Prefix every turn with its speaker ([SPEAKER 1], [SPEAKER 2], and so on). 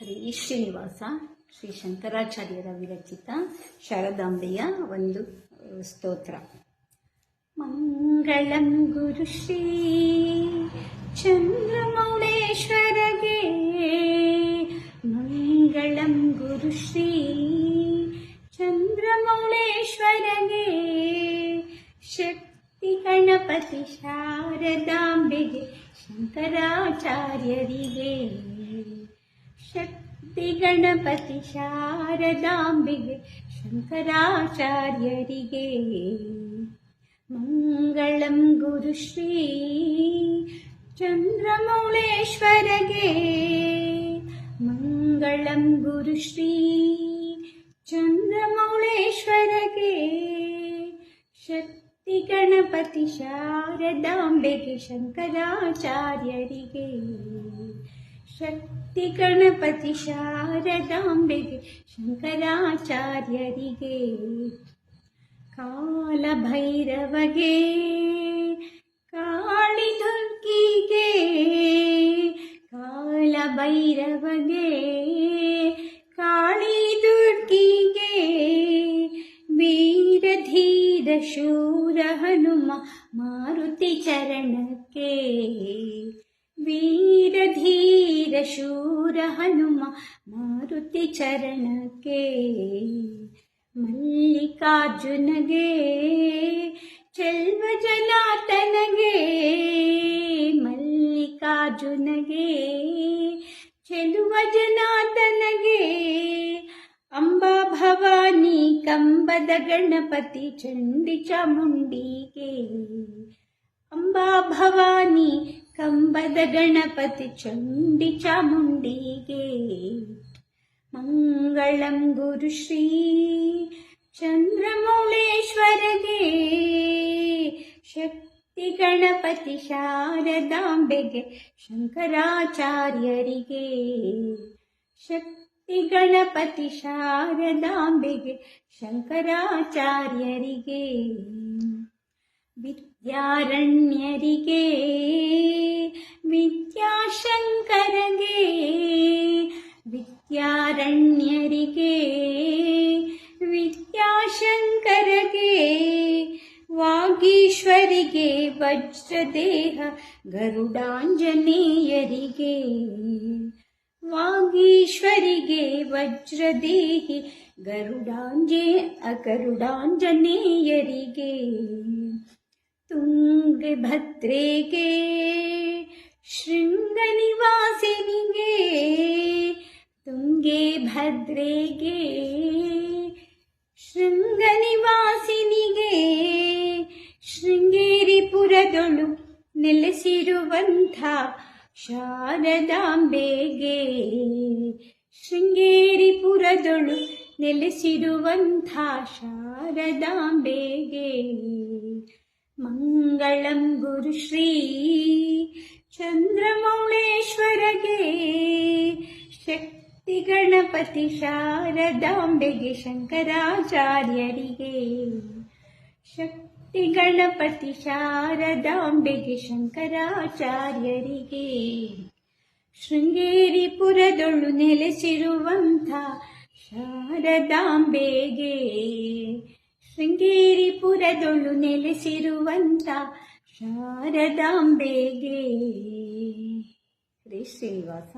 [SPEAKER 1] ಹರಿ ಶ್ರೀನಿವಾಸ ಶ್ರೀ ಶಂಕರಾಚಾರ್ಯರ ವಿರಚಿತ ಶಾರದಾಂಬೆಯ ಒಂದು ಸ್ತೋತ್ರ. ಮಂಗಳಂ ಗುರುಶ್ರೀ ಚಂದ್ರಮೌಳೇಶ್ವರಗೆ, ಮಂಗಳಂ ಗುರುಶ್ರೀ ಚಂದ್ರಮೌಳೇಶ್ವರಗೆ, ಶಕ್ತಿ ಗಣಪತಿ ಶಾರದಾಂಬೆಗೆ, ಶಂಕರಾಚಾರ್ಯರಿಗೆ. ಶಕ್ತಿ ಗಣಪತಿ ಶಾರದಾಂಬೆಗೆ, ಶಂಕರಾಚಾರ್ಯರಿಗೆ. ಮಂಗಳಂ ಗುರುಶ್ರೀ ಚಂದ್ರಮೌಳೇಶ್ವರಗೆ, ಮಂಗಳಂ ಗುರುಶ್ರೀ ಚಂದ್ರಮೌಳೇಶ್ವರಗೆ, ಶಕ್ತಿ ಗಣಪತಿ ಶಾರದಾಂಬೆಗೆ, ಶಂಕರಾಚಾರ್ಯರಿಗೆ. ಶಕ್ತಿ ಗಣಪತಿ ಶಾರದಾಂಬೆಗೆ, ಶಂಕರಾಚಾರ್ಯರಿಗೆ. ಕಾಲಭೈರವಗೆ, ಕಾಳಿ ದುರ್ಗಿಗೆ, ಕಾಲಭೈರವಗೆ, ಕಾಳಿ ದುರ್ಗಿಗೆ, ವೀರಧೀರ ಶೂರ ಹನುಮ ಮಾರುತಿ ಚರಣಕ್ಕೆ. ವೀರಧೀರ ಶೂರ ಹನುಮ ಮಾರುತಿ ಚರಣಕ್ಕೆ. ಮಲ್ಲಿಕಾರ್ಜುನಗೆ, ಚೆಲ್ವ ಜನಾರ್ದನಗೆ, ಮಲ್ಲಿಕಾರ್ಜುನಗೆ, ಚೆಲುವ ಜನಾರ್ದನಗೆ. ಅಂಬಾ ಭವಾನಿ ಕಂಬದ ಗಣಪತಿ ಚಂಡಿ ಚಾಮುಂಡಿಗೆ. ಅಂಬಾ ಭವಾನಿ ಕಂಬದ ಗಣಪತಿ ಚಂಡಿ ಚಾಮುಂಡಿಗೆ. ಮಂಗಳಂ ಗುರುಶ್ರೀ ಚಂದ್ರಮೌಳೇಶ್ವರಗೆ, ಶಕ್ತಿ ಗಣಪತಿ ಶಾರದಾಂಬೆಗೆ, ಶಂಕರಾಚಾರ್ಯರಿಗೆ. ಶಕ್ತಿ ಗಣಪತಿ ಶಾರದಾಂಬೆಗೆ, ಶಂಕರಾಚಾರ್ಯರಿಗೆ. ವಿದ್ಯಾರಣ್ಯರಿಗೆ, ವಿದ್ಯಾಶಂಕರಗೆ, ವಿದ್ಯಾರಣ್ಯರಿಗೆ, ವಿದ್ಯಾಶಂಕರಗೆ. ವಾಗೀಶ್ವರಿಗೆ, ವಜ್ರದೇಹ ಗರುಡಾಂಜನೇಯರಿಗೆ. ವಾಗೀಶ್ವರಿಗೆ, ವಜ್ರದೇಹಿ ಗರುಡಾಂಜನೇಯರಿಗೆ. ತುಂಗಭದ್ರೆಗೆ, ಶೃಂಗನಿವಾಸಿನಿಗೆ. ತುಂಗಭದ್ರೆಗೆ, ಶೃಂಗನಿವಾಸಿನಿಗೆ. ಶೃಂಗೇರಿಪುರದೊಳು ನೆಲೆಸಿರುವಂಥ ಶಾರದಾಂಬೆಗೆ. ಶೃಂಗೇರಿಪುರದೊಳು ನೆಲೆಸಿರುವಂಥ ಶಾರದಾಂಬೆಗೆ. ಮಂಗಳಂ ಗುರುಶ್ರೀ ಚಂದ್ರಮೌಳೇಶ್ವರಗೆ, ಶಕ್ತಿ ಗಣಪತಿ ಶಾರದಾಂಬೆಗೆ, ಶಂಕರಾಚಾರ್ಯರಿಗೆ. ಶಕ್ತಿ ಗಣಪತಿ ಶಾರದಾಂಬೆಗೆ, ಶಂಕರಾಚಾರ್ಯರಿಗೆ. ಶೃಂಗೇರಿಪುರದೊಳು ನೆಲೆಸಿರುವಂಥ ಶಾರದಾಂಬೆಗೆ. ಶೃಂಗೇರಿಪುರದೊಳು ನೆಲೆಸಿರುವಂಥ ಶಾರದಾಂಬೆಗೆ. ಶ್ರೀ ಶ್ರೀನಿವಾಸ.